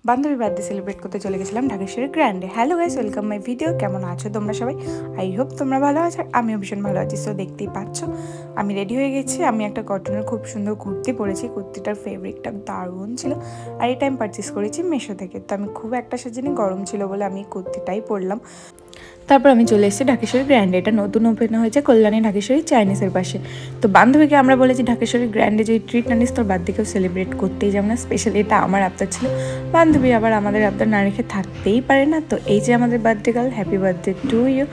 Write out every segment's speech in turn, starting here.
বান্ধবী birthday celebrate করতে চলে গেছিলাম Dhakeshwari Grande. Hello guys, welcome my video. কেমন আছো তোমরা সবাই? আই হোপ তোমরা ভালো আছো, আমিও ভীষণ ভালো আছি। সো দেখতেই পাচ্ছ আমি রেডি হয়ে গেছি। আমি একটা কটনের খুব সুন্দর কুর্তি পরেছি, কুর্তিটার ফেব্রিকটা দারুণ ছিল, আর এটা আমি পারচেস করেছি মিশো থেকে। তো আমি খুব একটা সাজিনি, গরম ছিল বলে আমি কুর্তিটাই পরলাম। তারপর আমি চলে এসেছি ঢাকেশ্বরী গ্র্যান্ডে। এটা নতুন ওপেন হয়েছে কল্যাণী ঢাকেশ্বরী চাইনিজের পাশে। তো বান্ধবীকে আমরা বলেছি ঢাকেশ্বরী গ্র্যান্ডে যে ট্রিট না নিস তোর বার্থডেকেও সেলিব্রেট করতেই যাবো না, স্পেশালি এটা আমার আবদার ছিল। বান্ধবী আবার আমাদের আবদার না রেখে থাকতেই পারে না। তো এই যে আমাদের birthday girl, happy birthday to you.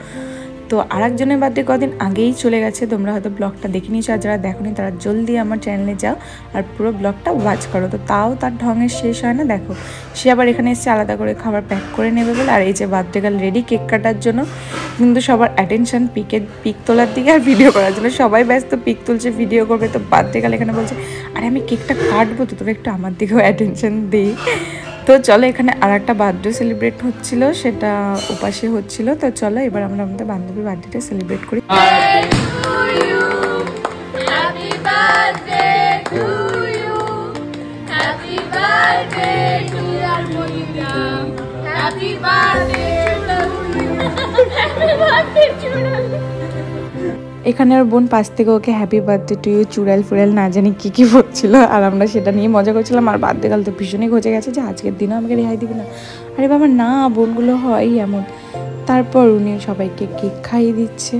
তো আরেকজনের বার্থডে কদিন আগেই চলে গেছে, তোমরা হয়তো ব্লগটা দেখে নিয়েছো, আর যারা দেখোনি তারা জলদি আমার চ্যানেলে যাও আর পুরো ব্লগটা ওয়াচ করো। তো তাও তার ঢঙের শেষ হয় না, দেখো সে আবার এখানে এসে আলাদা করে খাবার প্যাক করে নেবে বলে। আর এই যে বার্থডে গার্ল রেডি কেক কাটার জন্য, কিন্তু সবার অ্যাটেনশন পিক তোলার দিকে আর ভিডিও করার জন্য। সবাই ব্যস্ত, পিক তুলছে, ভিডিও করবে। তো বার্থডে গার্ল এখানে বলছে আরে আমি কেকটা কাটবো, তো তোরা একটু আমার দিকেও অ্যাটেনশন দিই। তো চলো, এখানে আর একটা বার্থডে সেলিব্রেট হচ্ছিল, সেটা উপাসে হচ্ছিল। তো চলো এবার আমরা আমাদের বান্ধবীর বার্থডেটা সেলিব্রেট করি। এখানে ওর বোন পাশ থেকে ওকে হ্যাপি বার্থডে টু ইউ চুড়াল ফুড়াল না জানি কী বলছিল, আর আমরা সেটা নিয়ে মজা করছিলাম। আর বার্থডে গার্ল তো ভীষণই ঘচে গেছে যে আজকের দিনও আমাকে রেহাই দিবে না। আরে বাবা না, বোনগুলো হয় এমন। তারপর উনি সবাইকে কেক খাইয়ে দিচ্ছে।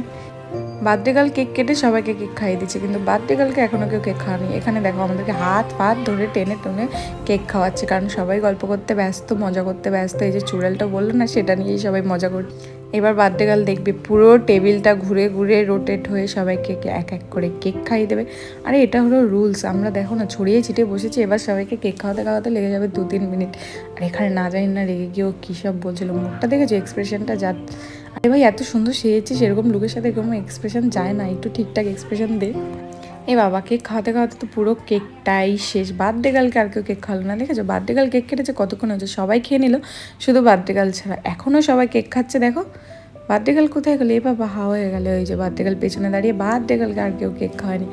বার্থডে গার্ল কেক কেটে সবাইকে কেক খাইয়ে দিচ্ছে, কিন্তু বার্থডে গার্লকে এখনও কেউ কেক খাওয়ানি। এখানে দেখো আমাদেরকে হাত ফাত ধরে টেনে টেনে কেক খাওয়াচ্ছে, কারণ সবাই গল্প করতে ব্যস্ত, মজা করতে ব্যস্ত। এই যে চুড়ালটা বললো না, সেটা নিয়েই সবাই মজা করছে। এবার বার্থডে গার্ল দেখবে পুরো টেবিলটা ঘুরে ঘুরে রোটেট হয়ে সবাইকে এক এক করে কেক খাইয়ে দেবে। আরে এটা হলো রুলস, আমরা দেখো না ছড়িয়ে ছিটিয়ে বসেছি। এবার সবাইকে কেক খাওয়াতে খাওয়াতে লেগে যাবে 2-3 মিনিট। আর এখানে না জানি না রেগে গিয়েও কী সব বলছিল, মুখটা দেখেছো, এক্সপ্রেশনটা যা। আরে ভাই এত সুন্দর সেজেছি, সেরকম লোকের সাথে এরকম এক্সপ্রেশন যায় না, একটু ঠিকঠাক এক্সপ্রেশন দে। এ বাবা, কেক খাওয়াতে খাওয়াতে তো পুরো কেকটাই শেষ। বার্থডে গার্লকে আর কেউ কেক খাওয়ালো না, দেখেছো? বার্থডে গার্ল কেক কেটেছে কতক্ষণ হয়েছে, সবাই খেয়ে নিল, শুধু বার্থডে গার্ল ছাড়া। এখনও সবাই কেক খাচ্ছে, দেখো। বার্থডে গার্ল কোথায় গেলো? এ বাবা হা হয়ে গেলো। ওই যে বার্থডে গার্ল পেছনে দাঁড়িয়ে, বার্থডে গার্লকে আর কেউ কেক খাওয়ায়নি।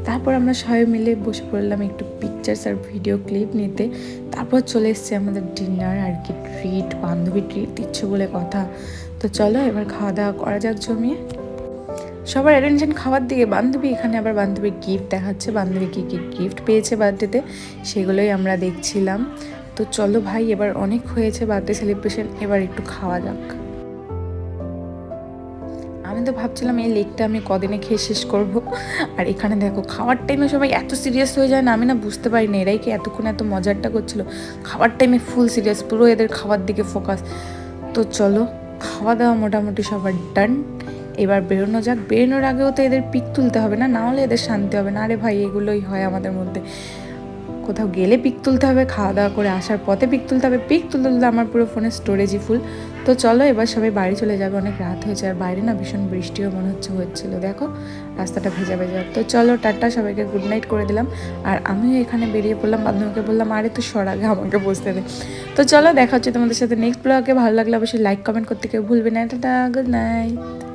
তারপর আমরা সবাই মিলে বসে পড়লাম একটু পিকচার্স আর ভিডিও ক্লিপ নিতে। তারপর চলে এসছে আমাদের ডিনার আর কি, ট্রিট। বান্ধবী ট্রিট দিচ্ছে বলে কথা। তো চলো এবার খাওয়া দাওয়া করা যাক জমিয়ে। সবার অ্যাটেনশন খাওয়ার দিকে। বান্ধবী এখানে আবার বান্ধবীর গিফট দেখাচ্ছে, বান্ধবী কী কী গিফট পেয়েছে বার্থডেতে, সেগুলোই আমরা দেখছিলাম। তো চলো ভাই, এবার অনেক হয়েছে বার্থডে সেলিব্রেশন, এবার একটু খাওয়া যাক। আমি তো ভাবছিলাম এই লেগটা আমি কদিনে খেয়ে শেষ করব। আর এখানে দেখো খাওয়ার টাইমে সবাই এত সিরিয়াস হয়ে যায় না, আমি না বুঝতে পারি না এরাই কি এতক্ষণ এত মজারটা করছিল। খাওয়ার টাইমে ফুল সিরিয়াস, পুরো এদের খাওয়ার দিকে ফোকাস। তো চলো, খাওয়া দাওয়া মোটামুটি সবার ডান। এবার বেরোনো যাক। বেরোনোর আগেও তো এদের পিক তুলতে হবে না, নাহলে এদের শান্তি হবে না। আরে ভাই এগুলোই হয় আমাদের মধ্যে, কোথাও গেলে পিক তুলতে হবে, খাওয়া দাওয়া করে আসার পথে পিক তুলতে হবে। পিক তুলতে তুলতে আমার পুরো ফোনের স্টোরেজই ফুল। তো চলো এবার সবাই বাড়ি চলে যাবে, অনেক রাত হয়েছে। আর বাইরে না ভীষণ বৃষ্টিও মনে হচ্ছিল, দেখো রাস্তাটা ভেজা ভেজা। তো চলো টাটা, সবাইকে গুড নাইট করে দিলাম। আর আমিও এখানে বেরিয়ে পড়লাম, বান্ধবীকে বললাম আরে তো সর আগে আমাকে বসতে দে। তো চলো দেখা হচ্ছে তোমাদের সাথে নেক্সট ব্লগে। ভালো লাগলে অবশ্যই লাইক কমেন্ট করতে কেউ ভুলবে না। Tata, good night.